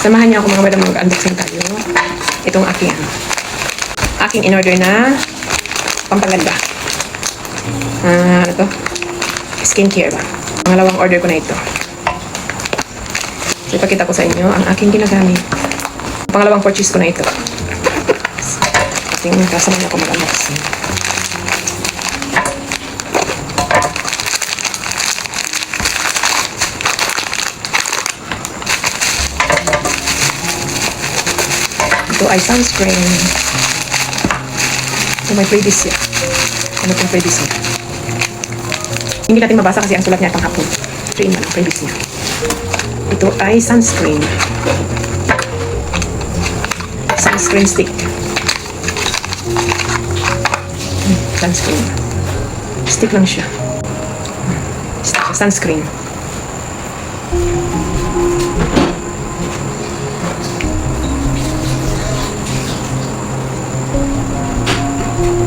Samahan niyo ako mga madam, mag-unboxing tayo. Itong aking in-order na pampaganda. Ano to? Skincare ba? Pangalawang order ko na ito. So, ipakita ko sa inyo ang aking ginagamit. Pangalawang purchase ko na ito. Kasama niyo ako mag-unboxing. Ito ay sunscreen. Ito may freebies siya. Ano itong freebies niya? Hindi natin mabasa kasi ang sulat niya pang hapon. 3 in 1 ang freebies niya. Ito ay sunscreen. Sunscreen stick. Sunscreen. Stick lang siya. Stick siya. Sunscreen.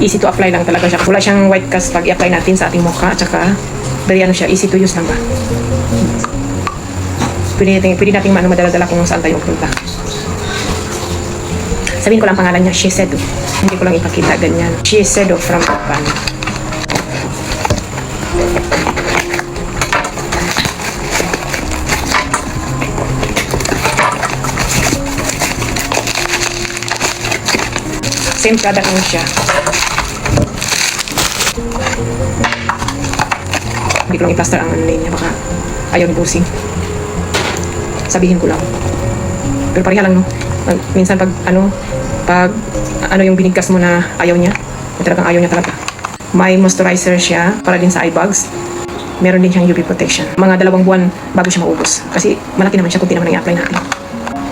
Easy to apply lang talaga siya. Wala siyang white cast pag i-apply natin sa ating mukha. At saka, very ano siya, easy to use lang ba? Pwede natin madala-dala kung saan tayo punta. Sabihin ko lang pangalan niya, Shiseido. Hindi ko lang ipakita, ganyan. Shiseido from Japan. Same product lang siya. Hindi ko lang i-plaster ang ano niya, baka ayaw ni Busing. Sabihin ko lang. Pero pareha lang, no? Minsan pag yung binigkas mo na ayaw niya, talagang ayaw niya talaga. May moisturizer siya para din sa eye bags. Meron din siyang UV protection. Mga 2 buwan bago siya maubos. Kasi malaki naman siya, kunti naman ang i-apply natin.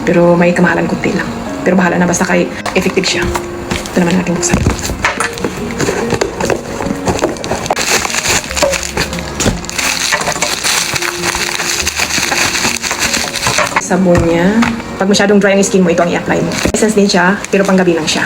Pero may kamahalan kunti lang. Pero bahala na, basta kay effective siya. Ito naman natin buksan. Sabon niya. Pag masyadong dry ang skin mo, ito ang i-apply mo. Essence din siya, pero panggabi lang siya.